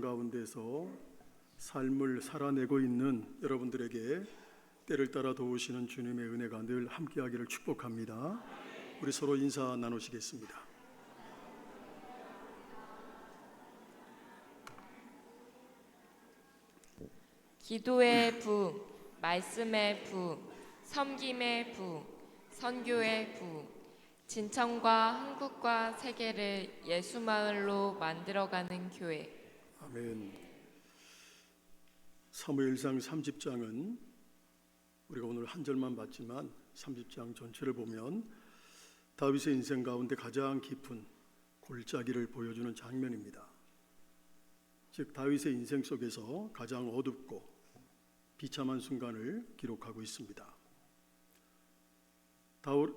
가운데서 삶을 살아내고 있는 여러분들에게 때를 따라 도우시는 주님의 은혜가 늘 함께하기를 축복합니다. 우리 서로 인사 나누시겠습니다. 기도의 부, 말씀의 부, 섬김의 부, 선교의 부, 진천과 한국과 세계를 예수마을로 만들어가는 교회. 아멘. 사무엘상 30장은 우리가 오늘 한 절만 봤지만 30장 전체를 보면 다윗의 인생 가운데 가장 깊은 골짜기를 보여주는 장면입니다. 즉 다윗의 인생 속에서 가장 어둡고 비참한 순간을 기록하고 있습니다.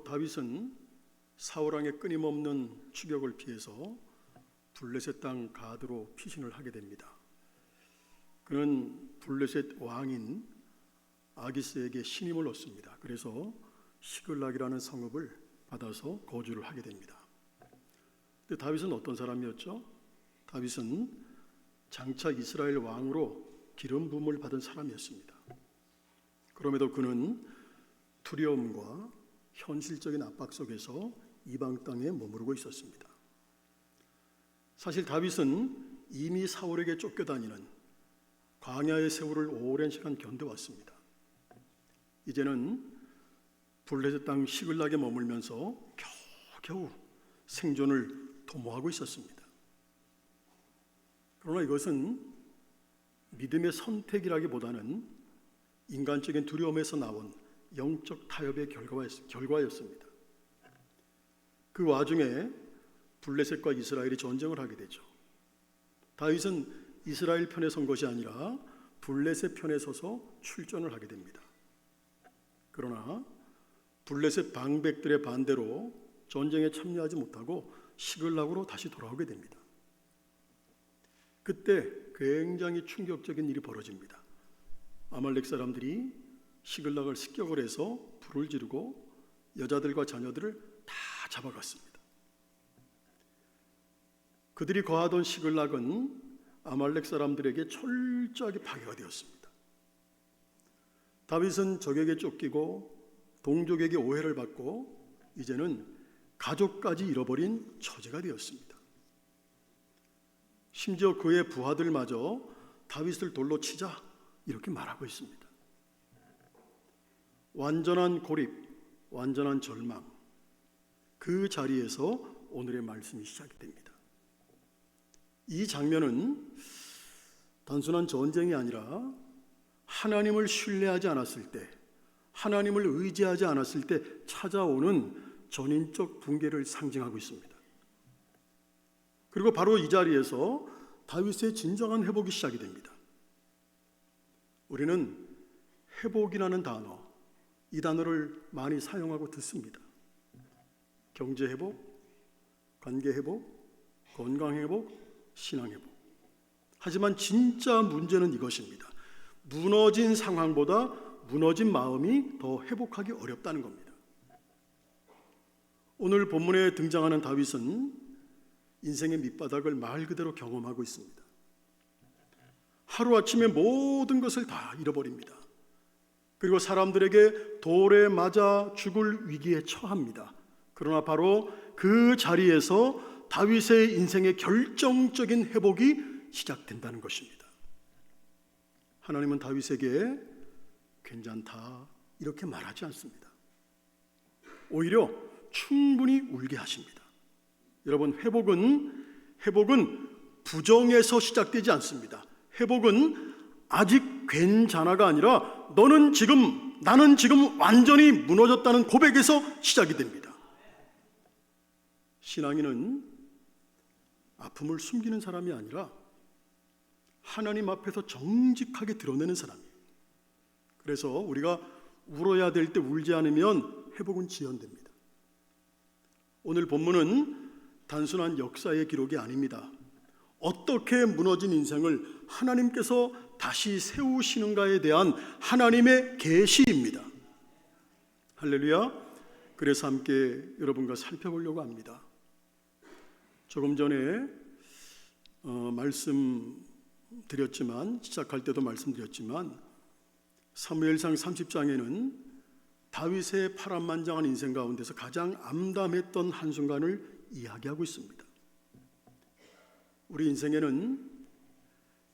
다윗은 사울왕의 끊임없는 추격을 피해서 블레셋 땅 가드로 피신을 하게 됩니다. 그는 블레셋 왕인 아기스에게 신임을 얻습니다. 그래서 시글락이라는 성읍을 받아서 거주를 하게 됩니다. 근데 다윗은 어떤 사람이었죠? 다윗은 장차 이스라엘 왕으로 기름 부음을 받은 사람이었습니다. 그럼에도 그는 두려움과 현실적인 압박 속에서 이방 땅에 머무르고 있었습니다. 사실 다윗은 이미 사울에게 쫓겨다니는 광야의 세월을 오랜 시간 견뎌왔습니다. 이제는 블레셋 땅 시글락에 머물면서 겨우겨우 생존을 도모하고 있었습니다. 그러나 이것은 믿음의 선택이라기보다는 인간적인 두려움에서 나온 영적 타협의 결과였습니다. 그 와중에 블레셋과 이스라엘이 전쟁을 하게 되죠. 다윗은 이스라엘 편에 선 것이 아니라 블레셋 편에 서서 출전을 하게 됩니다. 그러나 블레셋 방백들의 반대로 전쟁에 참여하지 못하고 시글락으로 다시 돌아오게 됩니다. 그때 굉장히 충격적인 일이 벌어집니다. 아말렉 사람들이 시글락을 습격을 해서 불을 지르고 여자들과 자녀들을 다 잡아갔습니다. 그들이 거하던 시글락은 아말렉 사람들에게 철저하게 파괴가 되었습니다. 다윗은 적에게 쫓기고 동족에게 오해를 받고 이제는 가족까지 잃어버린 처지가 되었습니다. 심지어 그의 부하들마저 다윗을 돌로 치자 이렇게 말하고 있습니다. 완전한 고립, 완전한 절망, 그 자리에서 오늘의 말씀이 시작이 됩니다. 이 장면은 단순한 전쟁이 아니라 하나님을 신뢰하지 않았을 때, 하나님을 의지하지 않았을 때 찾아오는 전인적 붕괴를 상징하고 있습니다. 그리고 바로 이 자리에서 다윗의 진정한 회복이 시작이 됩니다. 우리는 회복이라는 단어, 이 단어를 많이 사용하고 듣습니다. 경제 회복, 관계 회복, 건강 회복, 신앙 회복. 하지만 진짜 문제는 이것입니다. 무너진 상황보다 무너진 마음이 더 회복하기 어렵다는 겁니다. 오늘 본문에 등장하는 다윗은 인생의 밑바닥을 말 그대로 경험하고 있습니다. 하루아침에 모든 것을 다 잃어버립니다. 그리고 사람들에게 돌에 맞아 죽을 위기에 처합니다. 그러나 바로 그 자리에서 다윗의 인생의 결정적인 회복이 시작된다는 것입니다. 하나님은 다윗에게 괜찮다 이렇게 말하지 않습니다. 오히려 충분히 울게 하십니다. 여러분, 회복은 부정에서 시작되지 않습니다. 회복은 아직 괜찮아가 아니라 나는 지금 완전히 무너졌다는 고백에서 시작이 됩니다. 신앙인은 아픔을 숨기는 사람이 아니라 하나님 앞에서 정직하게 드러내는 사람이에요. 그래서 우리가 울어야 될 때 울지 않으면 회복은 지연됩니다. 오늘 본문은 단순한 역사의 기록이 아닙니다. 어떻게 무너진 인생을 하나님께서 다시 세우시는가에 대한 하나님의 계시입니다. 할렐루야. 그래서 함께 여러분과 살펴보려고 합니다. 조금 전에 말씀 드렸지만, 시작할 때도 말씀드렸지만, 사무엘상 30장에는 다윗의 파란만장한 인생 가운데서 가장 암담했던 한순간을 이야기하고 있습니다. 우리 인생에는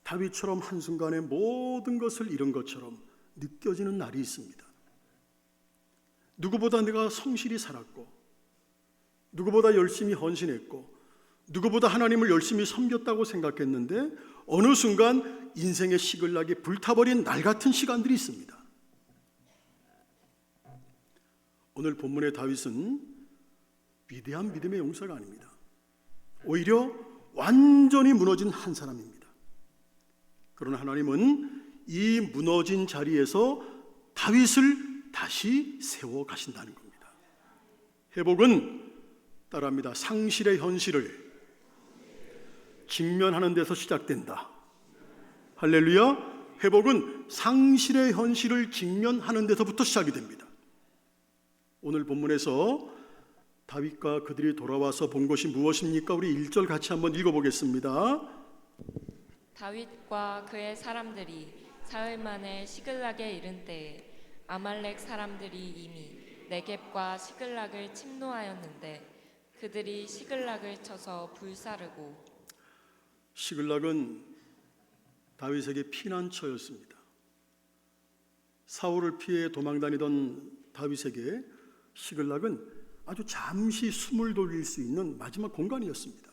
다윗처럼 한순간에 모든 것을 잃은 것처럼 느껴지는 날이 있습니다. 누구보다 내가 성실히 살았고, 누구보다 열심히 헌신했고, 누구보다 하나님을 열심히 섬겼다고 생각했는데 어느 순간 인생의 시글락이 불타버린 날 같은 시간들이 있습니다. 오늘 본문의 다윗은 위대한 믿음의 용사가 아닙니다. 오히려 완전히 무너진 한 사람입니다. 그러나 하나님은 이 무너진 자리에서 다윗을 다시 세워 가신다는 겁니다. 회복은 따라합니다. 상실의 현실을 직면하는 데서 시작된다. 할렐루야. 회복은 상실의 현실을 직면하는 데서부터 시작이 됩니다. 오늘 본문에서 다윗과 그들이 돌아와서 본 것이 무엇입니까? 우리 1절 같이 한번 읽어보겠습니다. 다윗과 그의 사람들이 사흘 만에 시글락에 이른 때에 아말렉 사람들이 이미 네겝과 시글락을 침노하였는데 그들이 시글락을 쳐서 불사르고. 시글락은 다윗에게 피난처였습니다. 사울을 피해 도망다니던 다윗에게 시글락은 아주 잠시 숨을 돌릴 수 있는 마지막 공간이었습니다.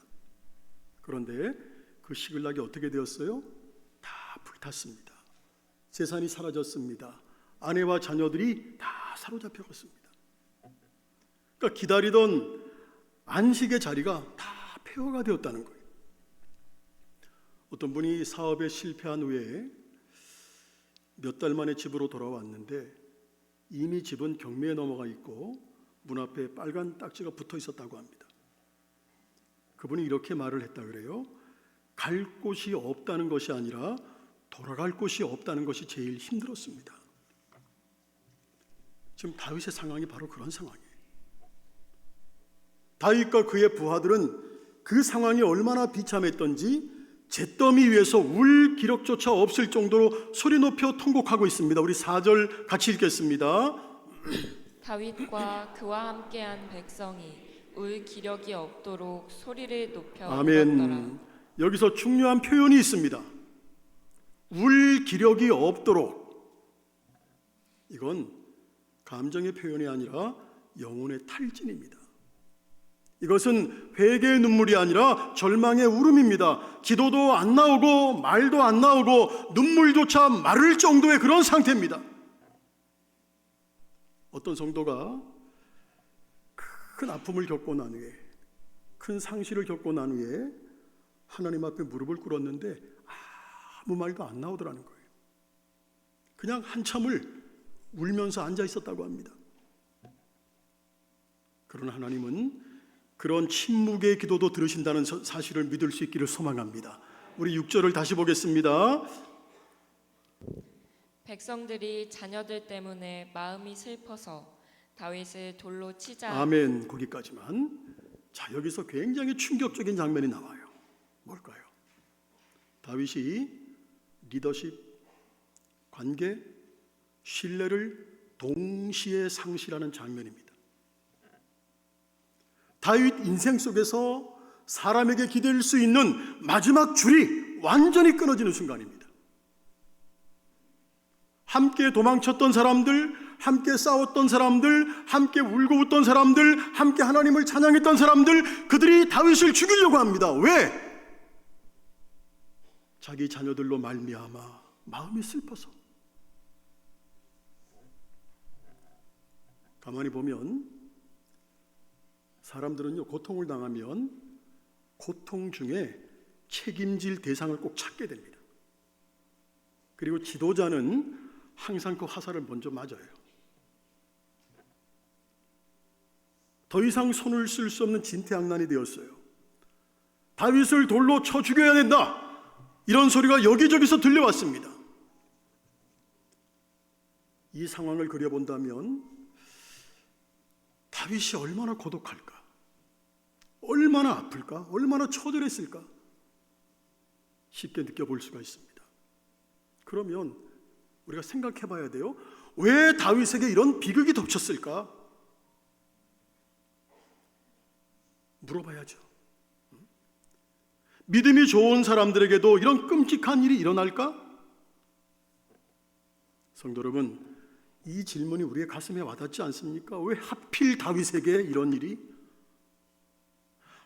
그런데 그 시글락이 어떻게 되었어요? 다 불탔습니다. 재산이 사라졌습니다. 아내와 자녀들이 다 사로잡혀갔습니다. 그러니까 기다리던 안식의 자리가 다 폐허가 되었다는 거예요. 어떤 분이 사업에 실패한 후에 몇 달 만에 집으로 돌아왔는데 이미 집은 경매에 넘어가 있고 문 앞에 빨간 딱지가 붙어 있었다고 합니다. 그분이 이렇게 말을 했다 그래요. 갈 곳이 없다는 것이 아니라 돌아갈 곳이 없다는 것이 제일 힘들었습니다. 지금 다윗의 상황이 바로 그런 상황이에요. 다윗과 그의 부하들은 그 상황이 얼마나 비참했던지 잿더미 위에서 울 기력조차 없을 정도로 소리 높여 통곡하고 있습니다. 우리 4절 같이 읽겠습니다. 다윗과 그와 함께한 백성이 울 기력이 없도록 소리를 높여 아멘. 울었더라. 여기서 중요한 표현이 있습니다. 울 기력이 없도록. 이건 감정의 표현이 아니라 영혼의 탈진입니다. 이것은 회개의 눈물이 아니라 절망의 울음입니다. 기도도 안 나오고 말도 안 나오고 눈물조차 마를 정도의 그런 상태입니다. 어떤 성도가 큰 아픔을 겪고 난 후에, 큰 상실을 겪고 난 후에 하나님 앞에 무릎을 꿇었는데 아무 말도 안 나오더라는 거예요. 그냥 한참을 울면서 앉아 있었다고 합니다. 그러나 하나님은 그런 침묵의 기도도 들으신다는 사실을 믿을 수 있기를 소망합니다. 우리 6절을 다시 보겠습니다. 백성들이 자녀들 때문에 마음이 슬퍼서 다윗을 돌로 치자. 아멘. 거기까지만. 자, 여기서 굉장히 충격적인 장면이 나와요. 뭘까요? 다윗이 리더십, 관계, 신뢰를 동시에 상실하는 장면입니다. 다윗 인생 속에서 사람에게 기댈 수 있는 마지막 줄이 완전히 끊어지는 순간입니다. 함께 도망쳤던 사람들, 함께 싸웠던 사람들, 함께 울고 웃던 사람들, 함께 하나님을 찬양했던 사람들, 그들이 다윗을 죽이려고 합니다. 왜? 자기 자녀들로 말미암아 마음이 슬퍼서. 가만히 보면 사람들은요, 고통을 당하면 고통 중에 책임질 대상을 꼭 찾게 됩니다. 그리고 지도자는 항상 그 화살을 먼저 맞아요. 더 이상 손을 쓸 수 없는 진퇴양난이 되었어요. 다윗을 돌로 쳐 죽여야 된다, 이런 소리가 여기저기서 들려왔습니다. 이 상황을 그려본다면 다윗이 얼마나 고독할까, 얼마나 아플까, 얼마나 처절했을까. 쉽게 느껴볼 수가 있습니다. 그러면 우리가 생각해 봐야 돼요. 왜 다윗에게 이런 비극이 덮쳤을까? 물어봐야죠. 믿음이 좋은 사람들에게도 이런 끔찍한 일이 일어날까? 성도 여러분, 이 질문이 우리의 가슴에 와닿지 않습니까? 왜 하필 다윗에게 이런 일이?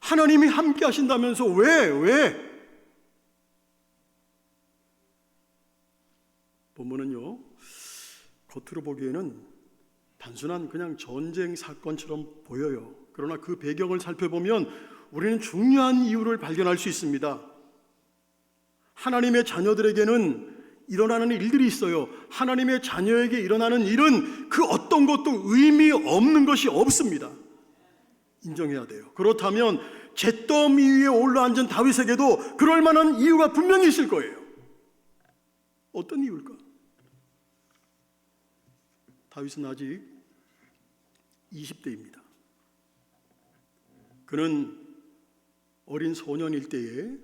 하나님이 함께 하신다면서 왜? 본문은요, 겉으로 보기에는 단순한 그냥 전쟁 사건처럼 보여요. 그러나 그 배경을 살펴보면 우리는 중요한 이유를 발견할 수 있습니다. 하나님의 자녀들에게는 일어나는 일들이 있어요. 하나님의 자녀에게 일어나는 일은 그 어떤 것도 의미 없는 것이 없습니다. 인정해야 돼요. 그렇다면 잿더미 위에 올라앉은 다윗에게도 그럴 만한 이유가 분명히 있을 거예요. 어떤 이유일까? 다윗은 아직 20대입니다. 그는 어린 소년일 때에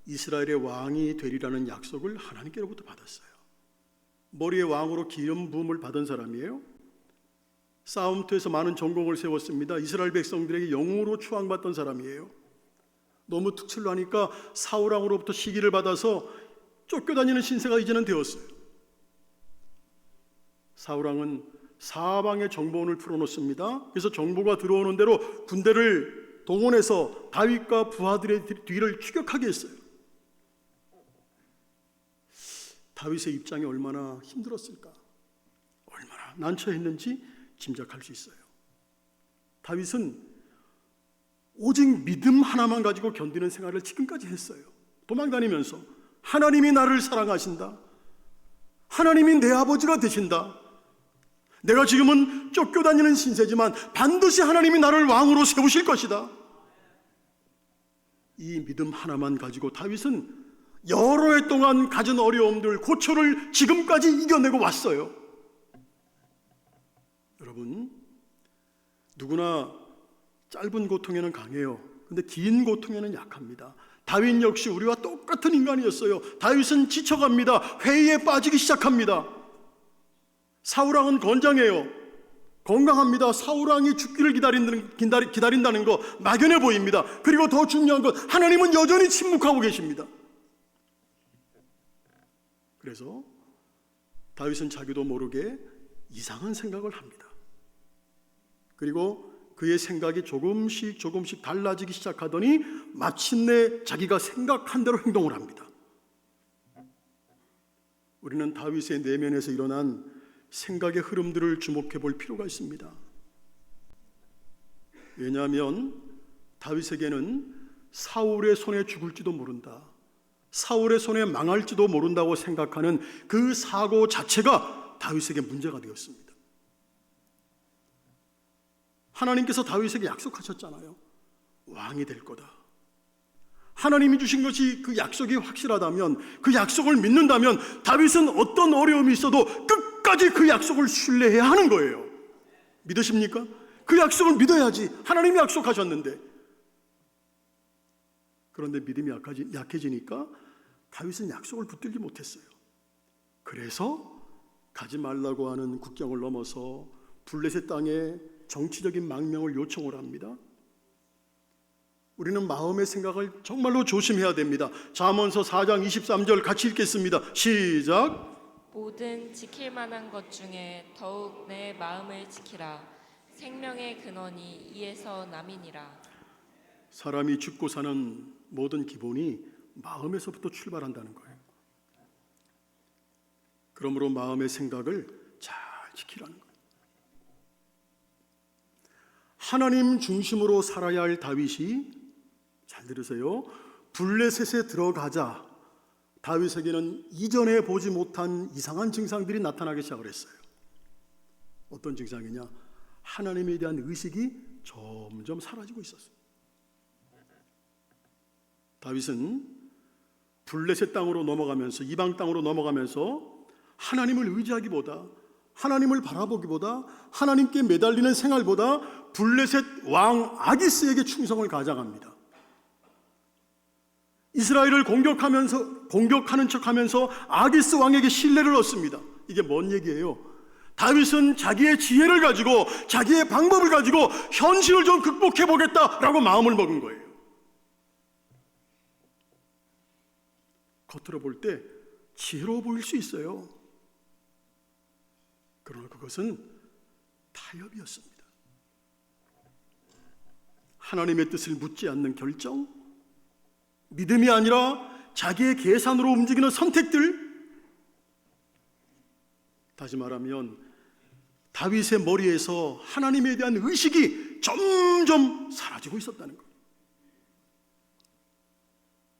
이스라엘의 왕이 되리라는 약속을 하나님께로부터 받았어요. 머리에 왕으로 기름 부음을 받은 사람이에요. 싸움터에서 많은 전공을 세웠습니다. 이스라엘 백성들에게 영웅으로 추앙받던 사람이에요. 너무 특출로 하니까 사울 왕으로부터 시기를 받아서 쫓겨다니는 신세가 이제는 되었어요. 사울 왕은 사방에 정보원을 풀어놓습니다. 그래서 정보가 들어오는 대로 군대를 동원해서 다윗과 부하들의 뒤를 추격하게 했어요. 다윗의 입장이 얼마나 힘들었을까? 얼마나 난처했는지 짐작할 수 있어요. 다윗은 오직 믿음 하나만 가지고 견디는 생활을 지금까지 했어요. 도망다니면서 하나님이 나를 사랑하신다. 하나님이 내 아버지가 되신다. 내가 지금은 쫓겨다니는 신세지만 반드시 하나님이 나를 왕으로 세우실 것이다. 이 믿음 하나만 가지고 다윗은 여러 해 동안 가진 어려움들, 고초를 지금까지 이겨내고 왔어요. 여러분, 누구나 짧은 고통에는 강해요. 근데 긴 고통에는 약합니다. 다윗 역시 우리와 똑같은 인간이었어요. 다윗은 지쳐갑니다. 회의에 빠지기 시작합니다. 사울왕은 건장해요. 건강합니다. 사울왕이 죽기를 기다린다는 거 막연해 보입니다. 그리고 더 중요한 건 하나님은 여전히 침묵하고 계십니다. 그래서 다윗은 자기도 모르게 이상한 생각을 합니다. 그리고 그의 생각이 조금씩 달라지기 시작하더니 마침내 자기가 생각한 대로 행동을 합니다. 우리는 다윗의 내면에서 일어난 생각의 흐름들을 주목해 볼 필요가 있습니다. 왜냐하면 다윗에게는 사울의 손에 죽을지도 모른다, 사울의 손에 망할지도 모른다고 생각하는 그 사고 자체가 다윗에게 문제가 되었습니다. 하나님께서 다윗에게 약속하셨잖아요. 왕이 될 거다. 하나님이 주신 것이 그 약속이 확실하다면, 그 약속을 믿는다면 다윗은 어떤 어려움이 있어도 끝까지 그 약속을 신뢰해야 하는 거예요. 믿으십니까? 그 약속을 믿어야지. 하나님이 약속하셨는데. 그런데 믿음이 약해지니까 다윗은 약속을 붙들지 못했어요. 그래서 가지 말라고 하는 국경을 넘어서 블레셋 땅에 정치적인 망명을 요청을 합니다. 우리는 마음의 생각을 정말로 조심해야 됩니다. 잠언서 4장 23절 같이 읽겠습니다. 시작. 모든 지킬 만한 것 중에 더욱 내 마음을 지키라. 생명의 근원이 이에서 남이니라. 사람이 죽고 사는 모든 기본이 마음에서부터 출발한다는 거예요. 그러므로 마음의 생각을 잘 지키라는 거예요. 하나님 중심으로 살아야 할 다윗이, 잘 들으세요, 블레셋에 들어가자 다윗에게는 이전에 보지 못한 이상한 증상들이 나타나기 시작을 했어요. 어떤 증상이냐? 하나님에 대한 의식이 점점 사라지고 있었어요. 다윗은 블레셋 땅으로 넘어가면서, 이방 땅으로 넘어가면서 하나님을 의지하기보다, 하나님을 바라보기보다, 하나님께 매달리는 생활보다 블레셋 왕 아기스에게 충성을 가장합니다. 이스라엘을 공격하는 척하면서 아기스 왕에게 신뢰를 얻습니다. 이게 뭔 얘기예요? 다윗은 자기의 지혜를 가지고 자기의 방법을 가지고 현실을 좀 극복해 보겠다라고 마음을 먹은 거예요. 겉으로 볼 때 지혜로워 보일 수 있어요. 그러나 그것은 타협이었습니다. 하나님의 뜻을 묻지 않는 결정, 믿음이 아니라 자기의 계산으로 움직이는 선택들. 다시 말하면 다윗의 머리에서 하나님에 대한 의식이 점점 사라지고 있었다는 것.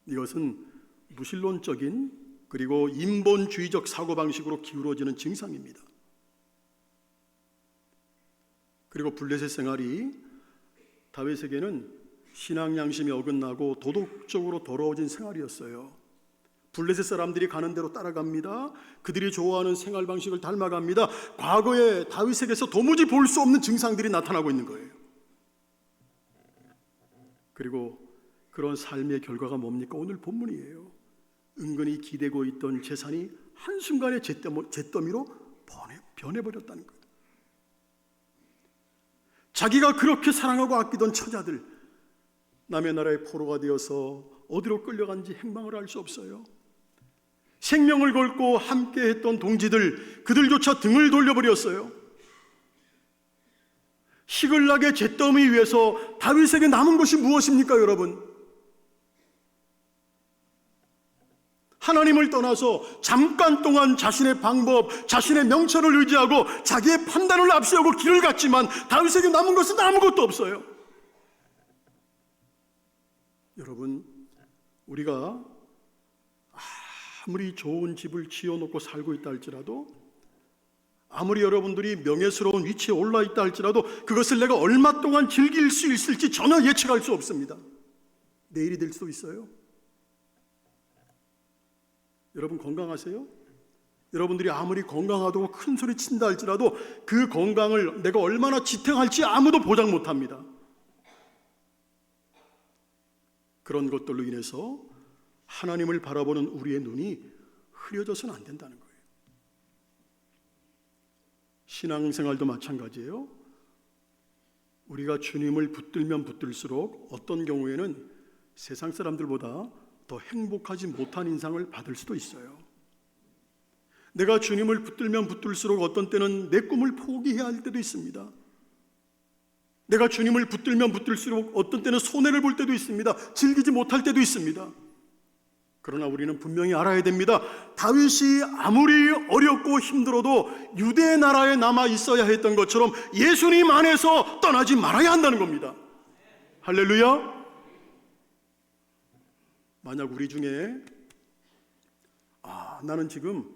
이것은 무신론적인 그리고 인본주의적 사고방식으로 기울어지는 증상입니다. 그리고 블레셋 생활이 다윗에게는 신앙 양심이 어긋나고 도덕적으로 더러워진 생활이었어요. 블레셋 사람들이 가는 대로 따라갑니다. 그들이 좋아하는 생활 방식을 닮아갑니다. 과거에 다윗에게서 도무지 볼 수 없는 증상들이 나타나고 있는 거예요. 그리고 그런 삶의 결과가 뭡니까? 오늘 본문이에요. 은근히 기대고 있던 재산이 한순간에 잿더미로 변해버렸다는 거예요. 자기가 그렇게 사랑하고 아끼던 처자들, 남의 나라의 포로가 되어서 어디로 끌려간지 행방을 알 수 없어요. 생명을 걸고 함께 했던 동지들, 그들조차 등을 돌려버렸어요. 시글락의 잿더미 위에서 다윗에게 남은 것이 무엇입니까, 여러분? 하나님을 떠나서 잠깐 동안 자신의 방법, 자신의 명철을 의지하고 자기의 판단을 앞세우고 길을 갔지만 다윗에게 남은 것은 아무것도 없어요. 여러분, 우리가 아무리 좋은 집을 지어놓고 살고 있다 할지라도, 아무리 여러분들이 명예스러운 위치에 올라 있다 할지라도 그것을 내가 얼마 동안 즐길 수 있을지 전혀 예측할 수 없습니다. 내일이 될 수도 있어요. 여러분 건강하세요? 여러분들이 아무리 건강하다고 큰 소리 친다 할지라도 그 건강을 내가 얼마나 지탱할지 아무도 보장 못합니다. 그런 것들로 인해서 하나님을 바라보는 우리의 눈이 흐려져서는 안 된다는 거예요. 신앙생활도 마찬가지예요. 우리가 주님을 붙들면 붙들수록 어떤 경우에는 세상 사람들보다 더 행복하지 못한 인상을 받을 수도 있어요. 내가 주님을 붙들면 붙들수록 어떤 때는 내 꿈을 포기해야 할 때도 있습니다. 내가 주님을 붙들면 붙들수록 어떤 때는 손해를 볼 때도 있습니다. 즐기지 못할 때도 있습니다. 그러나 우리는 분명히 알아야 됩니다. 다윗이 아무리 어렵고 힘들어도 유대 나라에 남아 있어야 했던 것처럼 예수님 안에서 떠나지 말아야 한다는 겁니다. 할렐루야. 만약 우리 중에 나는 지금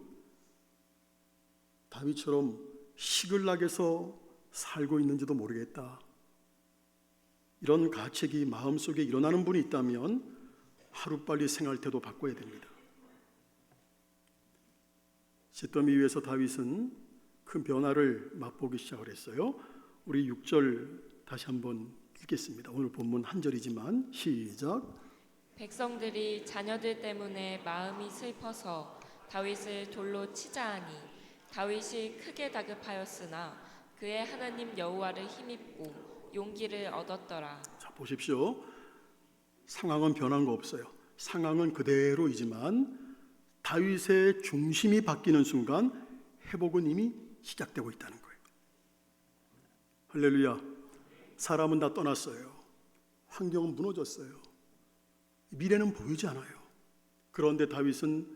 다윗처럼 시글락에서 살고 있는지도 모르겠다, 이런 가책이 마음속에 일어나는 분이 있다면 하루빨리 생활태도 바꿔야 됩니다. 잿더미 위에서 다윗은 큰 변화를 맛보기 시작을 했어요. 우리 6절 다시 한번 읽겠습니다. 오늘 본문 한 절이지만 시작. 백성들이 자녀들 때문에 마음이 슬퍼서 다윗을 돌로 치자 하니 다윗이 크게 다급하였으나 그의 하나님 여호와를 힘입고 용기를 얻었더라. 자, 보십시오. 상황은 변한 거 없어요. 상황은 그대로이지만 다윗의 중심이 바뀌는 순간 회복은 이미 시작되고 있다는 거예요. 할렐루야. 사람은 다 떠났어요. 환경은 무너졌어요. 미래는 보이지 않아요. 그런데 다윗은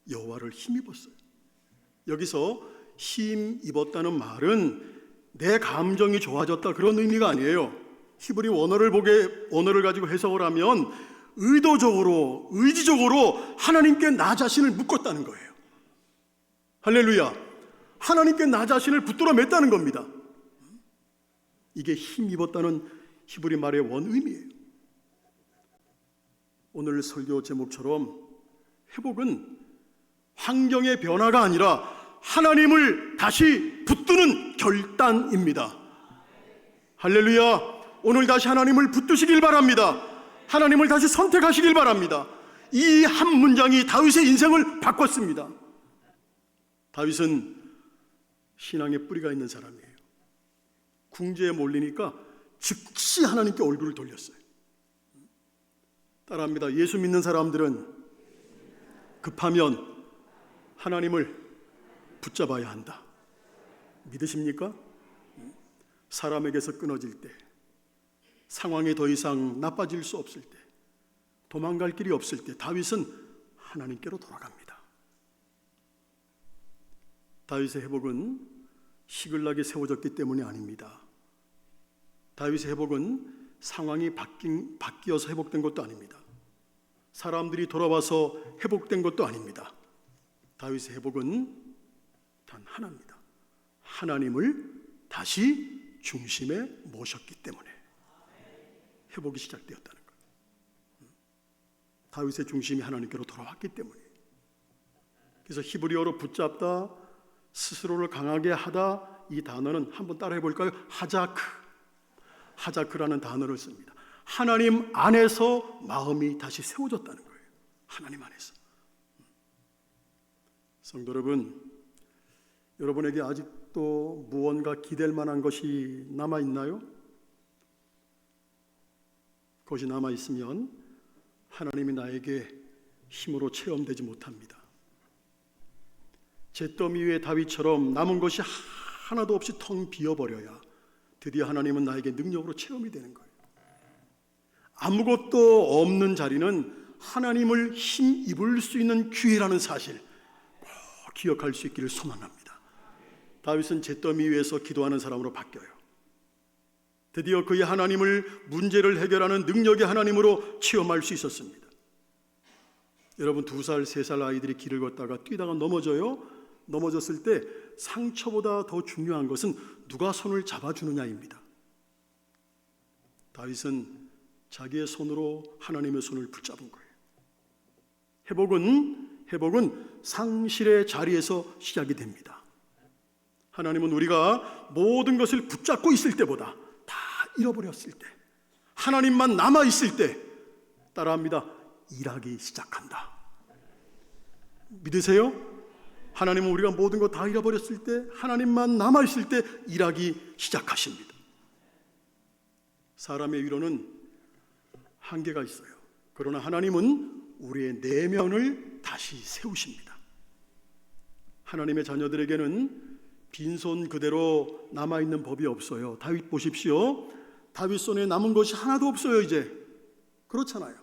여호와를 힘입었어요. 여기서 힘입었다는 말은 내 감정이 좋아졌다 그런 의미가 아니에요. 히브리 원어를 가지고 해석을 하면 의도적으로, 의지적으로 하나님께 나 자신을 묶었다는 거예요. 할렐루야. 하나님께 나 자신을 붙들어 맸다는 겁니다. 이게 힘입었다는 히브리 말의 원 의미예요. 오늘 설교 제목처럼 회복은 환경의 변화가 아니라 하나님을 다시 붙드는 결단입니다. 할렐루야. 오늘 다시 하나님을 붙드시길 바랍니다. 하나님을 다시 선택하시길 바랍니다. 이 한 문장이 다윗의 인생을 바꿨습니다. 다윗은 신앙의 뿌리가 있는 사람이에요. 궁지에 몰리니까 즉시 하나님께 얼굴을 돌렸어요. 따라합니다. 예수 믿는 사람들은 급하면 하나님을 붙잡아야 한다. 믿으십니까? 사람에게서 끊어질 때, 상황이 더 이상 나빠질 수 없을 때, 도망갈 길이 없을 때 다윗은 하나님께로 돌아갑니다. 다윗의 회복은 시글락이 세워졌기 때문이 아닙니다. 다윗의 회복은 상황이 바뀌어서 회복된 것도 아닙니다. 사람들이 돌아와서 회복된 것도 아닙니다. 다윗의 회복은 단 하나입니다. 하나님을 다시 중심에 모셨기 때문에 회복이 시작되었다는 거예요. 다윗의 중심이 하나님께로 돌아왔기 때문에. 그래서 히브리어로 붙잡다, 스스로를 강하게 하다, 이 단어는 한번 따라해 볼까요? 하자크라는 단어를 씁니다. 하나님 안에서 마음이 다시 세워졌다는 거예요. 하나님 안에서. 성도 여러분, 여러분에게 아직도 무언가 기댈 만한 것이 남아있나요? 그것이 남아있으면 하나님이 나에게 힘으로 체험되지 못합니다. 잿더미 위에 다윗처럼 남은 것이 하나도 없이 텅 비어버려야 드디어 하나님은 나에게 능력으로 체험이 되는 거예요. 아무것도 없는 자리는 하나님을 힘입을 수 있는 기회라는 사실 꼭 기억할 수 있기를 소망합니다. 다윗은 잿더미 위에서 기도하는 사람으로 바뀌어요. 드디어 그의 하나님을 문제를 해결하는 능력의 하나님으로 체험할 수 있었습니다. 여러분 2살, 3살 아이들이 길을 걷다가 뛰다가 넘어져요. 넘어졌을 때 상처보다 더 중요한 것은 누가 손을 잡아주느냐입니다. 다윗은 자기의 손으로 하나님의 손을 붙잡은 거예요. 회복은 상실의 자리에서 시작이 됩니다. 하나님은 우리가 모든 것을 붙잡고 있을 때보다 다 잃어버렸을 때, 하나님만 남아있을 때, 따라합니다. 일하기 시작한다. 믿으세요? 하나님은 우리가 모든 것 다 잃어버렸을 때, 하나님만 남아있을 때 일하기 시작하십니다. 사람의 위로는 한계가 있어요. 그러나 하나님은 우리의 내면을 다시 세우십니다. 하나님의 자녀들에게는 빈손 그대로 남아있는 법이 없어요. 다윗 보십시오. 다윗 손에 남은 것이 하나도 없어요. 이제 그렇잖아요.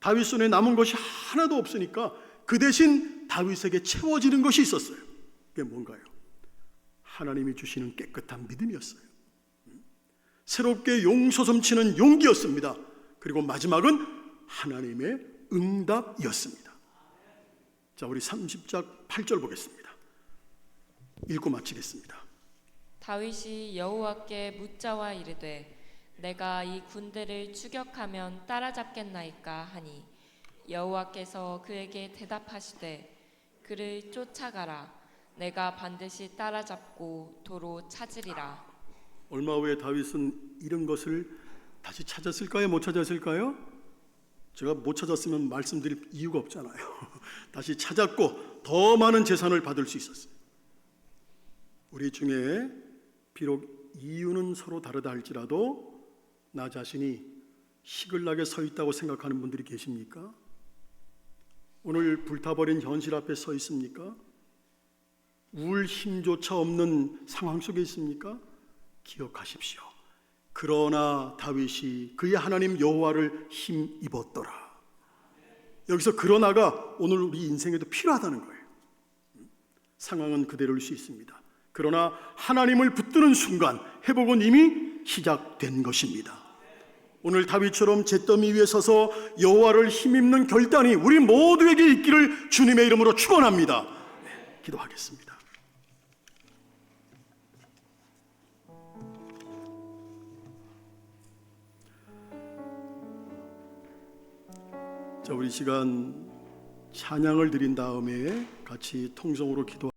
다윗 손에 남은 것이 하나도 없으니까 그 대신 다윗에게 채워지는 것이 있었어요. 그게 뭔가요? 하나님이 주시는 깨끗한 믿음이었어요. 새롭게 용솟음치는 용기였습니다. 그리고 마지막은 하나님의 응답이었습니다. 자, 우리 30장 8절 보겠습니다. 읽고 마치겠습니다. 다윗이 여호와께 묻자와 이르되 내가 이 군대를 추격하면 따라잡겠나이까 하니 여호와께서 그에게 대답하시되 그를 쫓아가라. 내가 반드시 따라잡고 도로 찾으리라. 얼마 후에 다윗은 잃은 것을 다시 찾았을까요? 못 찾았을까요? 제가 못 찾았으면 말씀드릴 이유가 없잖아요. 다시 찾았고 더 많은 재산을 받을 수 있었어요. 우리 중에 비록 이유는 서로 다르다 할지라도 나 자신이 시글락에 서 있다고 생각하는 분들이 계십니까? 오늘 불타버린 현실 앞에 서 있습니까? 울 힘조차 없는 상황 속에 있습니까? 기억하십시오. 그러나 다윗이 그의 하나님 여호와를 힘입었더라. 여기서 그러나가 오늘 우리 인생에도 필요하다는 거예요. 상황은 그대로일 수 있습니다. 그러나 하나님을 붙드는 순간 회복은 이미 시작된 것입니다. 오늘 다윗처럼 잿더미 위에 서서 여호와를 힘입는 결단이 우리 모두에게 있기를 주님의 이름으로 축원합니다. 네, 기도하겠습니다. 자, 우리 시간 찬양을 드린 다음에 같이 통성으로 기도.